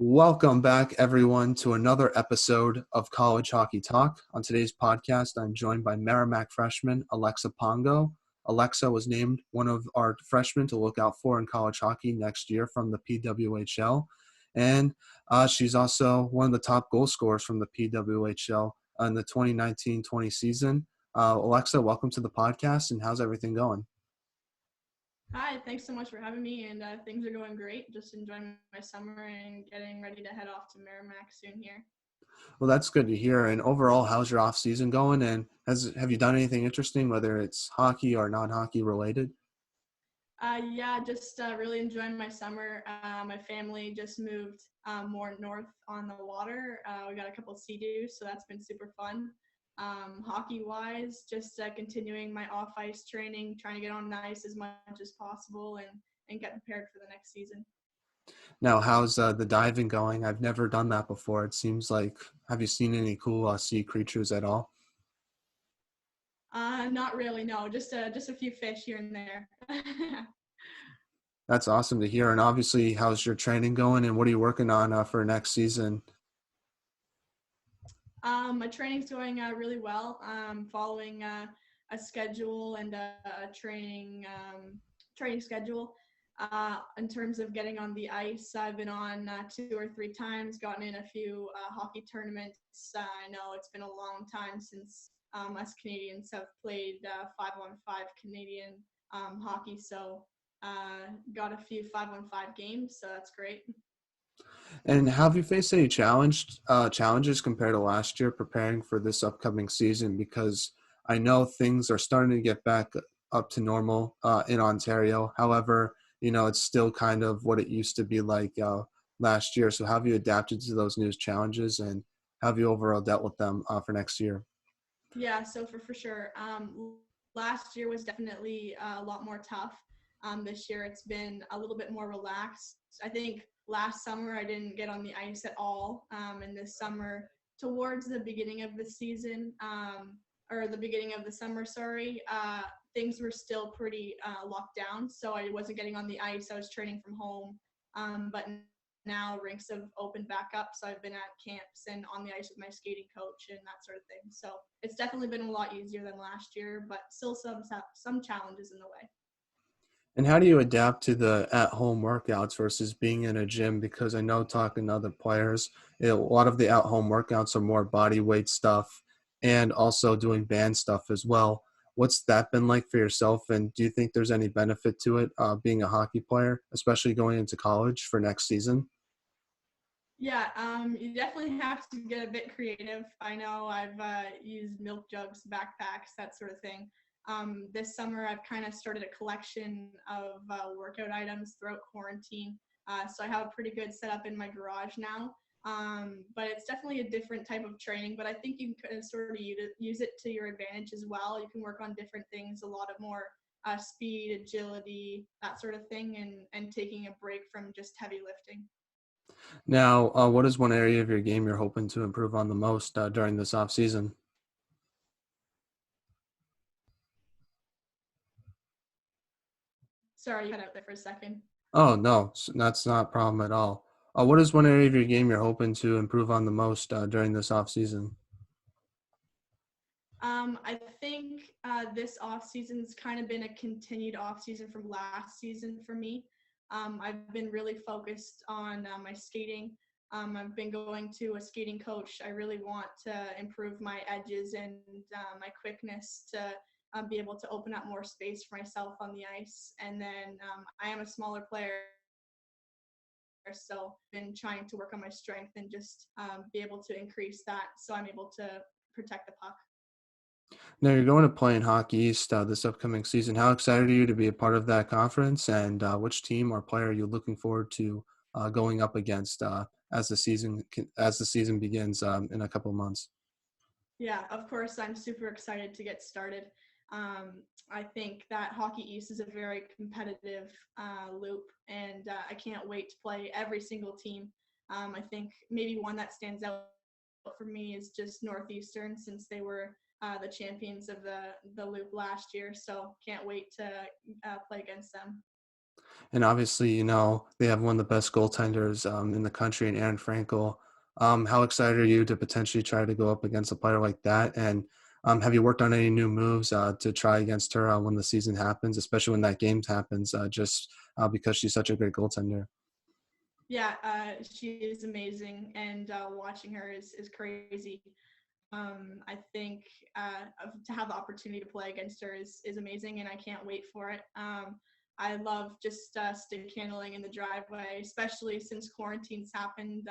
Welcome back, everyone, to another episode of College Hockey Talk. On today's podcast, I'm joined by Merrimack freshman Alexa Pongo. Alexa was named one of our freshmen to look out for in college hockey next year from the PWHL, and she's also one of the top goal scorers from the PWHL in the 2019-20 season. Alexa, welcome to the podcast, and how's everything going? Hi, thanks so much for having me, and things are going great. Just enjoying my summer and getting ready to head off to Merrimack soon here. Well, that's good to hear. And overall, how's your off season going? And have you done anything interesting, whether it's hockey or non-hockey related? Yeah, just really enjoying my summer. My family just moved more north on the water. We got a couple of sea-doos, so that's been super fun. Hockey-wise, just continuing my off-ice training, trying to get on the ice as much as possible and get prepared for the next season. Now, how's the diving going? I've never done that before. It seems like, have you seen any cool sea creatures at all? Not really, no. Just a few fish here and there. That's awesome to hear. And obviously, how's your training going? And what are you working on for next season? My training's going really well. Following a schedule and a training schedule. In terms of getting on the ice, I've been on 2 or 3 times, gotten in a few hockey tournaments. I know it's been a long time since us Canadians have played 5-on-5 Canadian hockey, so got a few 5-on-5 games, so that's great. And have you faced any challenges compared to last year preparing for this upcoming season? Because I know things are starting to get back up to normal in Ontario. However, it's still kind of what it used to be like last year. So have you adapted to those new challenges, and have you overall dealt with them for next year? Yeah, so for sure. Last year was definitely a lot more tough. This year it's been a little bit more relaxed. I think last summer I didn't get on the ice at all. And this summer, towards the beginning of the season, or the beginning of the summer, sorry, things were still pretty locked down. So I wasn't getting on the ice. I was training from home. But now rinks have opened back up, so I've been at camps and on the ice with my skating coach and that sort of thing. So it's definitely been a lot easier than last year, but still some challenges in the way. And how do you adapt to the at-home workouts versus being in a gym? Because I know talking to other players, a lot of the at-home workouts are more body weight stuff and also doing band stuff as well. What's that been like for yourself? And do you think there's any benefit to it being a hockey player, especially going into college for next season? Yeah, you definitely have to get a bit creative. I know I've used milk jugs, backpacks, that sort of thing. This summer, I've kind of started a collection of workout items throughout quarantine. So I have a pretty good setup in my garage now. But it's definitely a different type of training, but I think you can sort of use it to your advantage as well. You can work on different things, a lot of more speed, agility, that sort of thing, and taking a break from just heavy lifting. Now, what is one area of your game you're hoping to improve on the most during this off season? Sorry, you cut out there for a second. Oh, no, that's not a problem at all. What is one area of your game you're hoping to improve on the most during this off season? I think this off season's kind of been a continued off season from last season for me. I've been really focused on my skating. I've been going to a skating coach. I really want to improve my edges and my quickness to be able to open up more space for myself on the ice. And then I am a smaller player, so I've been trying to work on my strength and just be able to increase that so I'm able to protect the puck. Now you're going to play in Hockey East this upcoming season. How excited are you to be a part of that conference, and which team or player are you looking forward to going up against as the season begins in a couple of months? Yeah, of course, I'm super excited to get started. I think that Hockey East is a very competitive loop, and I can't wait to play every single team. I think maybe one that stands out for me is just Northeastern, since they were the champions of the loop last year. So can't wait to play against them. And obviously, they have one of the best goaltenders in the country in Aaron Frankel. How excited are you to potentially try to go up against a player like that? And have you worked on any new moves to try against her when the season happens, especially when that game happens, just because she's such a great goaltender? Yeah, she is amazing, and watching her is crazy. I think to have the opportunity to play against her is amazing, and I can't wait for it. I love just stick handling in the driveway, especially since quarantines happened.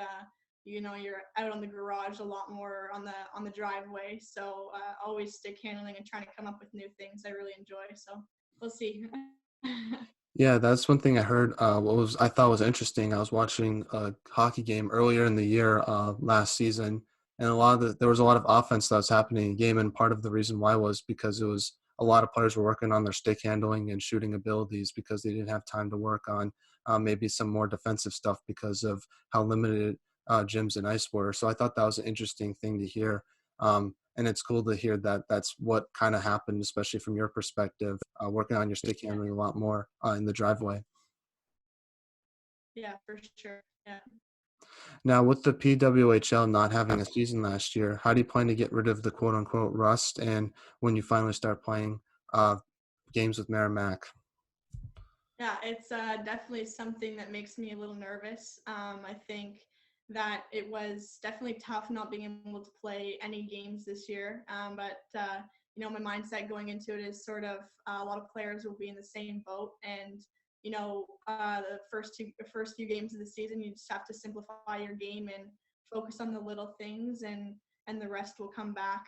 You're out on the garage a lot more on the driveway, so always stick handling and trying to come up with new things. I really enjoy. So we'll see. Yeah, that's one thing I heard. What was I thought was interesting. I was watching a hockey game earlier in the year, last season, and there was a lot of offense that was happening in the game, and part of the reason why was because it was a lot of players were working on their stick handling and shooting abilities because they didn't have time to work on maybe some more defensive stuff because of how limited gyms and ice were. So I thought that was an interesting thing to hear. And it's cool to hear that that's what kind of happened, especially from your perspective, working on your stick Yeah, handling a lot more in the driveway. yeah, for sure. Yeah. Now, with the PWHL not having a season last year, how do you plan to get rid of the quote unquote rust and when you finally start playing uh, games with Merrimack? Yeah, it's definitely something that makes me a little nervous. I think that it was definitely tough not being able to play any games this year. But my mindset going into it is sort of a lot of players will be in the same boat, and the first few games of the season, you just have to simplify your game and focus on the little things, and the rest will come back.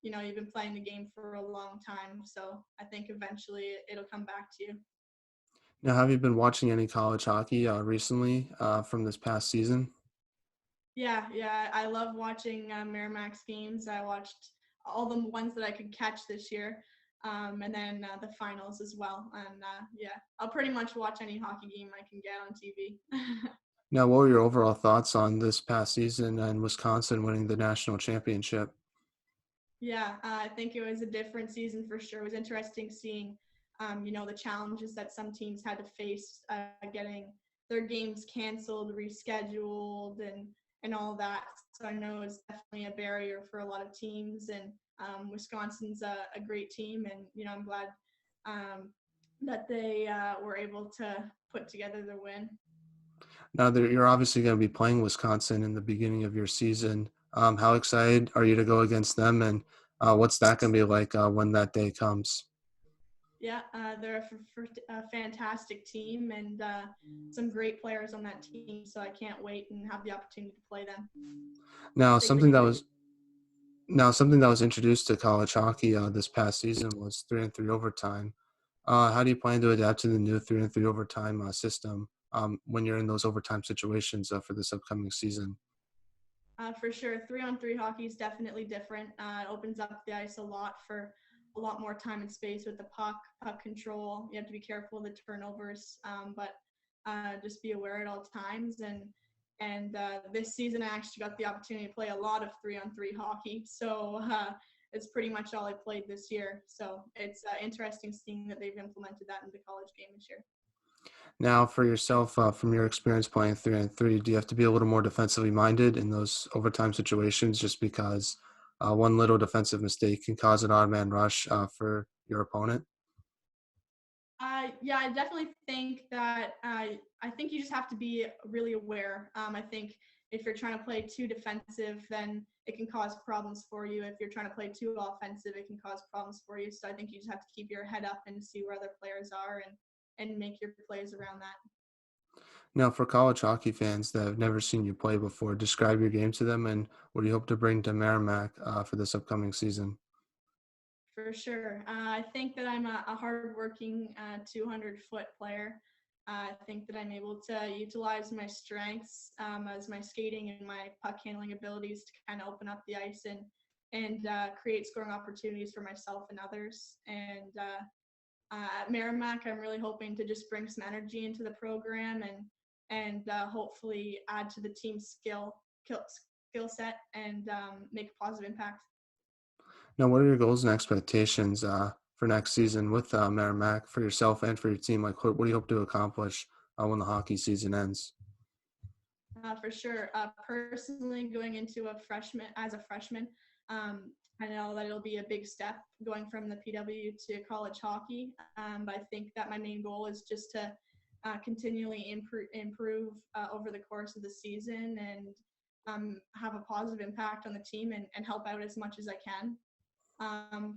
You've been playing the game for a long time, so I think eventually it'll come back to you. Now, have you been watching any college hockey recently from this past season? Yeah, yeah, I love watching Merrimack's games. I watched all the ones that I could catch this year, and then the finals as well. And yeah, I'll pretty much watch any hockey game I can get on TV. Now, what were your overall thoughts on this past season and Wisconsin winning the national championship? Yeah, I think it was a different season for sure. It was interesting seeing, the challenges that some teams had to face getting their games canceled, rescheduled, and all that. So I know it's definitely a barrier for a lot of teams. And Wisconsin's a great team, and I'm glad um, that they were able to put together the win. Now that you're obviously going to be playing Wisconsin in the beginning of your season, how excited are you to go against them, and what's that going to be like when that day comes? Yeah, they're a fantastic team, and some great players on that team. So I can't wait and have the opportunity to play them. Now, Big, big fan. something that was introduced to college hockey this past season was 3-on-3 overtime. How do you plan to adapt to the new 3-on-3 overtime system when you're in those overtime situations for this upcoming season? For sure, 3-on-3 hockey is definitely different. It opens up the ice a lot for a lot more time and space with the puck control. You have to be careful of the turnovers, but just be aware at all times. And this season, I actually got the opportunity to play a lot of 3-on-3 hockey. So it's pretty much all I played this year. So it's interesting seeing that they've implemented that in the college game this year. Now, for yourself, from your experience playing 3-on-3, do you have to be a little more defensively minded in those overtime situations just because one little defensive mistake can cause an odd man rush for your opponent? Yeah, I definitely think that I think you just have to be really aware. I think if you're trying to play too defensive, then it can cause problems for you. If you're trying to play too offensive, it can cause problems for you. So I think you just have to keep your head up and see where other players are and make your plays around that. Now, for college hockey fans that have never seen you play before, describe your game to them and what do you hope to bring to Merrimack for this upcoming season? For sure. I think that I'm a hardworking 200-foot player. I think that I'm able to utilize my strengths as my skating and my puck handling abilities to kind of open up the ice and create scoring opportunities for myself and others. And at Merrimack, I'm really hoping to just bring some energy into the program and hopefully add to the team's skill set and make a positive impact. Now, what are your goals and expectations for next season with Merrimack for yourself and for your team? Like, what do you hope to accomplish when the hockey season ends? For sure. Personally, going into as a freshman, I know that it'll be a big step going from the PW to college hockey. But I think that my main goal is just to continually improve over the course of the season and have a positive impact on the team and help out as much as I can.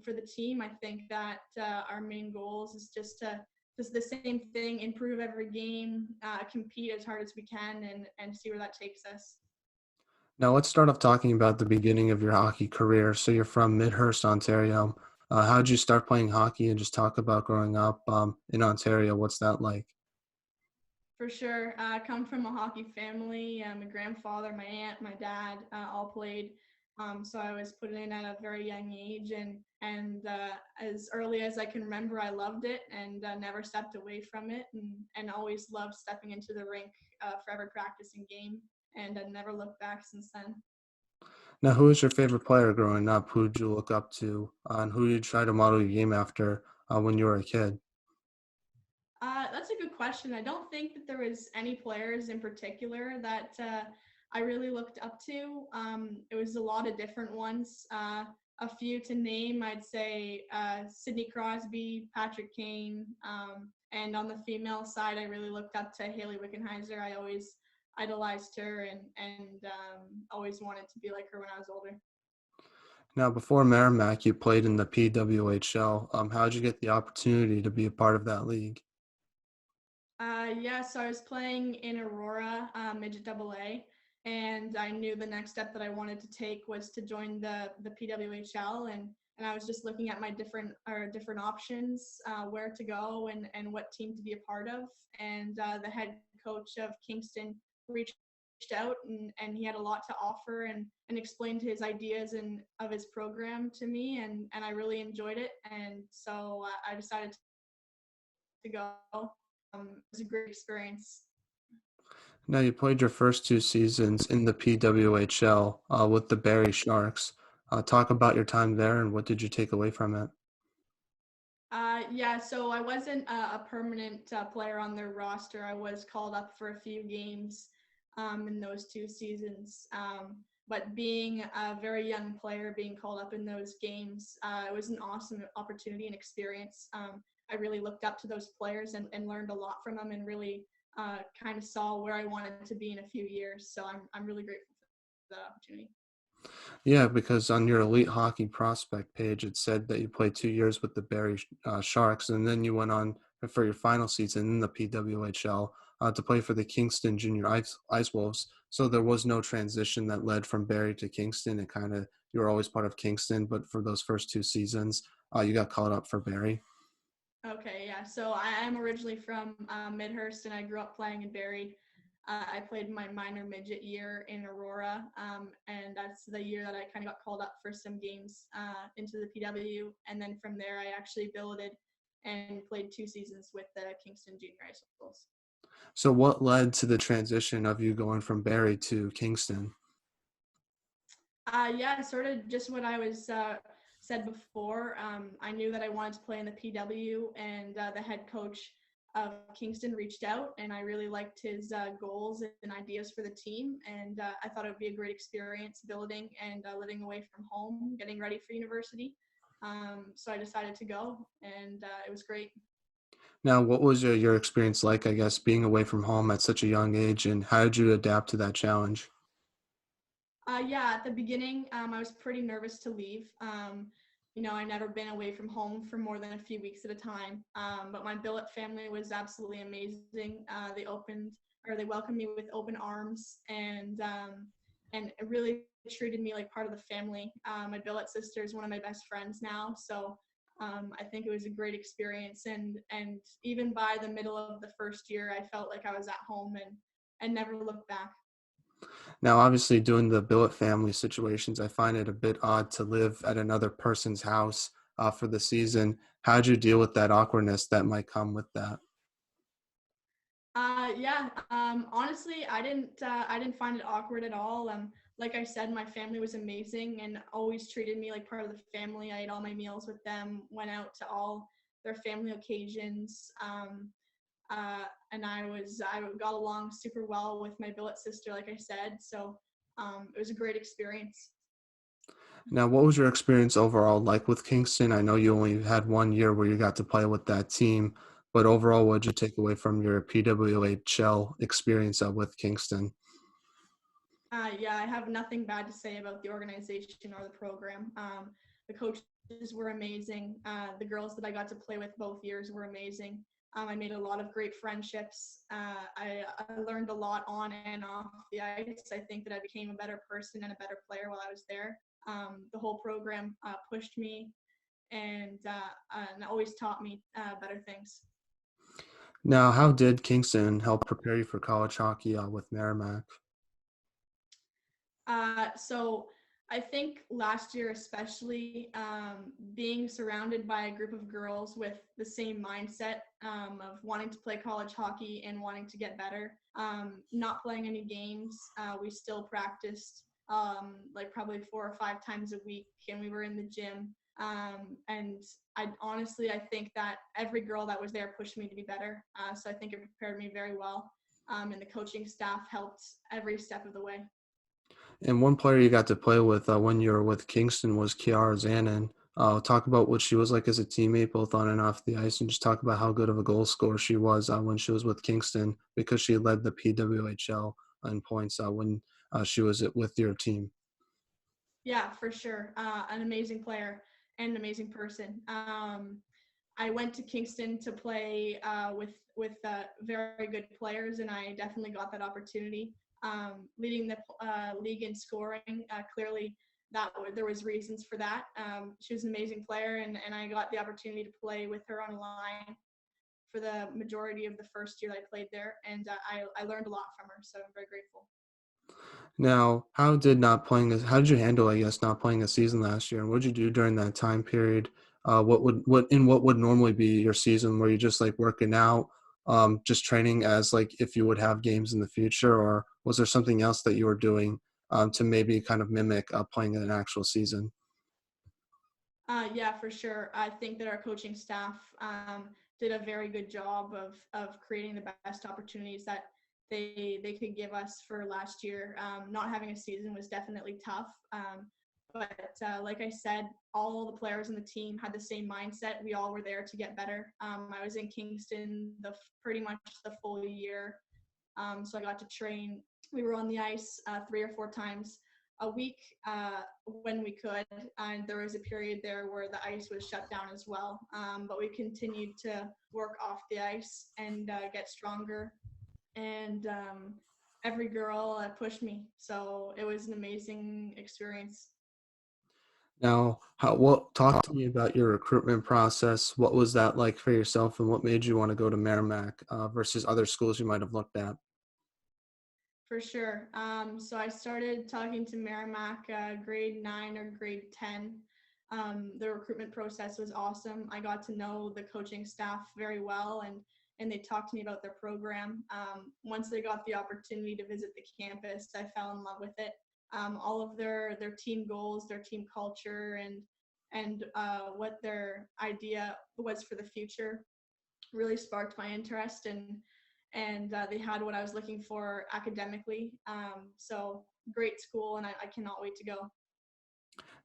For the team, I think that our main goals is just the same thing, improve every game, compete as hard as we can, and see where that takes us. Now, let's start off talking about the beginning of your hockey career. So, you're from Midhurst, Ontario. How did you start playing hockey? And just talk about growing up in Ontario. What's that like? For sure. I come from a hockey family. My grandfather, my aunt, my dad all played. So I was put in at a very young age, and as early as I can remember, I loved it and never stepped away from it, and always loved stepping into the rink for every practice and game, and I never looked back since then. Now, who was your favorite player growing up? Who did you look up to? And who did you try to model your game after when you were a kid? That's a good question. I don't think that there was any players in particular that I really looked up to. It was a lot of different ones. A few to name, I'd say Sidney Crosby, Patrick Kane, and on the female side, I really looked up to Haley Wickenheiser. I always idolized her and always wanted to be like her when I was older. Now, before Merrimack, you played in the PWHL. How did you get the opportunity to be a part of that league? Yeah, so I was playing in Aurora, midget double A, and I knew the next step that I wanted to take was to join the PWHL, and I was just looking at my different options, where to go and what team to be a part of, and the head coach of Kingston reached out and he had a lot to offer and explained his ideas and of his program to me and I really enjoyed it and so I decided to go. It was a great experience. Now, you played your first two seasons in the PWHL with the Barrie Sharks. Talk about your time there and what did you take away from it? Yeah, so I wasn't a permanent player on their roster. I was called up for a few games in those two seasons. But being a very young player, being called up in those games, it was an awesome opportunity and experience. I really looked up to those players and learned a lot from them and really kind of saw where I wanted to be in a few years. So I'm really grateful for the opportunity. Yeah, because on your elite hockey prospect page, it said that you played 2 years with the Barrie Sharks, and then you went on for your final season in the PWHL to play for the Kingston Junior Ice Wolves. So there was no transition that led from Barrie to Kingston. It kind of you were always part of Kingston, but for those first two seasons, you got called up for Barrie. Okay, yeah. So I am originally from Midhurst, and I grew up playing in Barrie. I played my minor midget year in Aurora, and that's the year that I kind of got called up for some games into the PW. And then from there, I actually billeted and played 2 seasons with the Kingston Junior High Schools. So what led to the transition of you going from Barrie to Kingston? Yeah, sort of just what I was said before. I knew that I wanted to play in the PW, and the head coach of Kingston reached out, and I really liked his goals and ideas for the team. And I thought it would be a great experience building and living away from home, getting ready for university. So I decided to go, and it was great. Now, what was your experience like, I guess, being away from home at such a young age, and how did you adapt to that challenge? Yeah, at the beginning, I was pretty nervous to leave. I'd never been away from home for more than a few weeks at a time. But my billet family was absolutely amazing. They welcomed me with open arms and it really treated me like part of the family. My billet sister is one of my best friends now, so I think it was a great experience. And even by the middle of the first year, I felt like I was at home and never looked back. Now, obviously, doing the billet family situations, I find it a bit odd to live at another person's house for the season. How'd you deal with that awkwardness that might come with that? Yeah. Honestly, I didn't find it awkward at all. like I said, my family was amazing and always treated me like part of the family. I ate all my meals with them, went out to all their family occasions. And I got along super well with my billet sister, like I said. So it was a great experience. Now, what was your experience overall like with Kingston? I know you only had 1 year where you got to play with that team, but overall, what did you take away from your PWHL experience with Kingston? Yeah, I have nothing bad to say about the organization or the program. The coaches were amazing. The girls that I got to play with both years were amazing. I made a lot of great friendships. I learned a lot on and off the ice. I think that I became a better person and a better player while I was there. The whole program pushed me and always taught me better things. Now, how did Kingston help prepare you for college hockey with Merrimack? So I think last year, especially, being surrounded by a group of girls with the same mindset of wanting to play college hockey and wanting to get better, not playing any games, we still practiced like probably 4 or 5 times a week, and we were in the gym. And I think that every girl that was there pushed me to be better. So I think it prepared me very well. And the coaching staff helped every step of the way. And one player you got to play with when you were with Kingston was Kiara Zanen. Talk about what she was like as a teammate, both on and off the ice, and just talk about how good of a goal scorer she was when she was with Kingston because she led the PWHL in points when she was with your team. Yeah, for sure. An amazing player and an amazing person. I went to Kingston to play with very good players, and I definitely got that opportunity. Leading the league in scoring, clearly there was reasons for that. She was an amazing player, and I got the opportunity to play with her on a line for the majority of the first year I played there, and I learned a lot from her. So I'm very grateful. Now, how did you handle, I guess, not playing a season last year, and what did you do during that time period? What would normally be your season? Were you just like working out, just training as like if you would have games in the future, or was there something else that you were doing to maybe kind of mimic playing an actual season? Yeah, for sure. I think that our coaching staff did a very good job of creating the best opportunities that they could give us for last year. Not having a season was definitely tough, but like I said, all the players in the team had the same mindset. We all were there to get better. I was in Kingston pretty much the full year, so I got to train. We were on the ice 3 or 4 times a week when we could, and there was a period there where the ice was shut down as well. But we continued to work off the ice and get stronger. And every girl pushed me, so it was an amazing experience. Now, talk to me about your recruitment process. What was that like for yourself, and what made you want to go to Merrimack versus other schools you might have looked at? For sure. So I started talking to Merrimack grade 9 or grade 10. The recruitment process was awesome. I got to know the coaching staff very well, and they talked to me about their program. Once they got the opportunity to visit the campus, I fell in love with it. All of their team goals, their team culture, and what their idea was for the future really sparked my interest, and they had what I was looking for academically. So great school, and I cannot wait to go.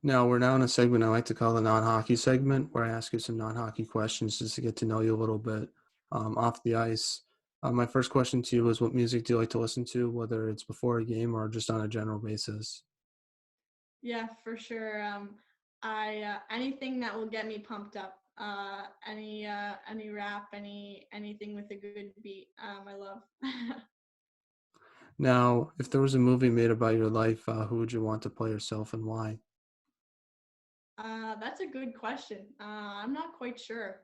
Now, we're now in a segment I like to call the non-hockey segment, where I ask you some non-hockey questions just to get to know you a little bit off the ice. My first question to you is, what music do you like to listen to, whether it's before a game or just on a general basis? Yeah, for sure. I anything that will get me pumped up. Any rap, anything with a good beat. I love. Now, if there was a movie made about your life, who would you want to play yourself and why? That's a good question. I'm not quite sure.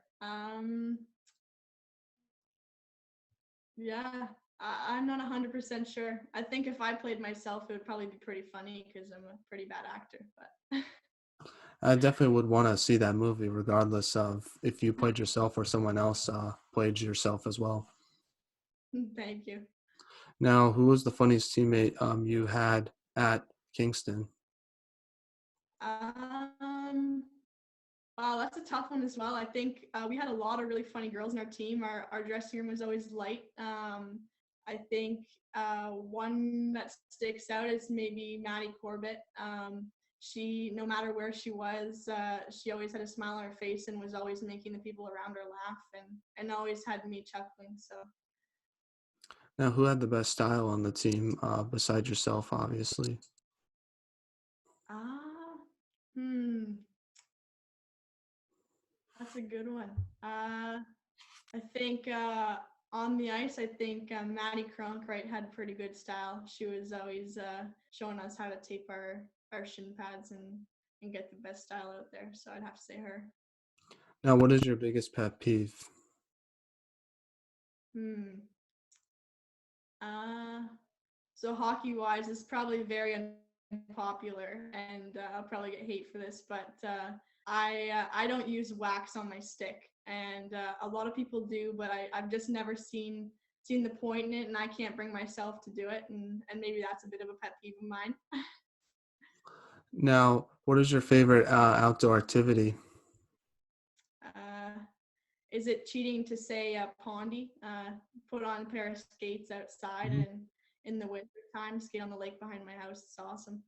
Yeah, I'm not 100% sure. I think if I played myself, it would probably be pretty funny because I'm a pretty bad actor. But I definitely would want to see that movie, regardless of if you played yourself or someone else played yourself as well. thank you. Now, who was the funniest teammate you had at Kingston? Um, wow, that's a tough one as well. I think we had a lot of really funny girls in our team. Our dressing room was always light. I think one that sticks out is maybe Maddie Corbett. She, no matter where she was, she always had a smile on her face and was always making the people around her laugh and always had me chuckling. So, Now, who had the best style on the team besides yourself, obviously? ah, hmm, that's a good one. I think on the ice, I think Maddie Cronkright had pretty good style. She was always showing us how to tape our shin pads and get the best style out there. So I'd have to say her. Now, what is your biggest pet peeve? Hmm. Uh, so hockey wise, it's probably very unpopular, and I'll probably get hate for this, but I don't use wax on my stick, and a lot of people do, but I've just never seen the point in it, and I can't bring myself to do it, and maybe that's a bit of a pet peeve of mine. Now, what is your favorite outdoor activity? uh, is it cheating to say pondy? Put on a pair of skates outside Mhm. and in the winter time skate on the lake behind my house. It's awesome.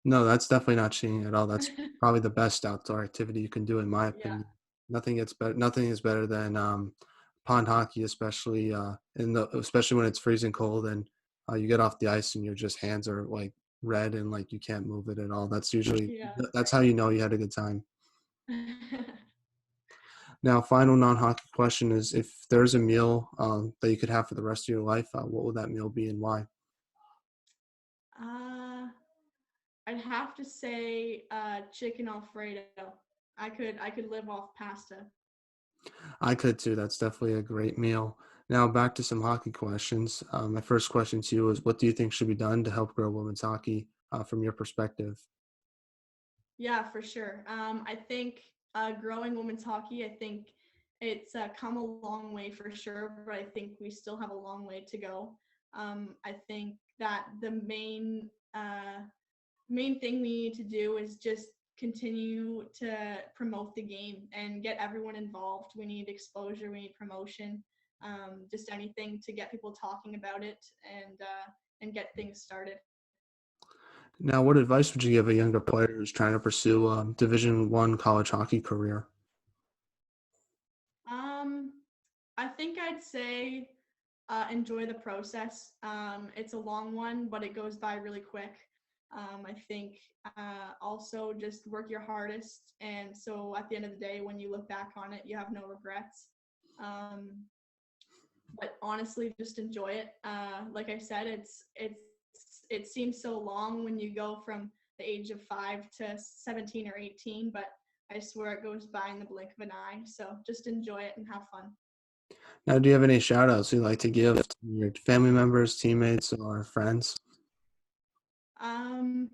No, that's definitely not cheating at all. That's probably the best outdoor activity you can do, in my Yeah, opinion. Nothing gets better. Nothing is better than pond hockey, especially when it's freezing cold and you get off the ice and your just hands are like red and like you can't move it at all. yeah, That's how you know you had a good time. Now, final non-hockey question is: if there's a meal that you could have for the rest of your life, what would that meal be and why? uh, I'd have to say chicken Alfredo. I could live off pasta. I could too. That's definitely a great meal. Now back to some hockey questions. My first question to you is: what do you think should be done to help grow women's hockey from your perspective? Yeah, for sure. I think growing women's hockey, I think it's come a long way for sure, but I think we still have a long way to go. I think that the main thing we need to do is just continue to promote the game and get everyone involved. We need exposure, we need promotion, just anything to get people talking about it and get things started. Now, what advice would you give a younger player who's trying to pursue a Division I college hockey career? Um, I think I'd say enjoy the process. It's a long one, but it goes by really quick. I think also just work your hardest, and so at the end of the day, when you look back on it, you have no regrets. Um, but honestly, just enjoy it. Like I said, it seems so long when you go from the age of 5 to 17 or 18, but I swear it goes by in the blink of an eye. So just enjoy it and have fun. Now, do you have any shout outs you'd like to give to your family members, teammates, or friends? Um,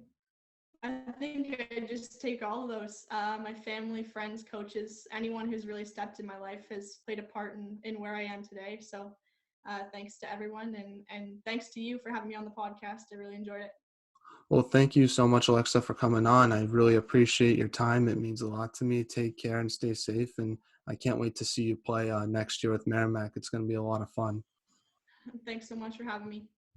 I think I just take all of those. My family, friends, coaches, anyone who's really stepped in my life has played a part in where I am today. So thanks to everyone and thanks to you for having me on the podcast. I really enjoyed it. Well, thank you so much, Alexa, for coming on. I really appreciate your time. It means a lot to me. Take care and stay safe. And I can't wait to see you play next year with Merrimack. It's going to be a lot of fun. Thanks so much for having me.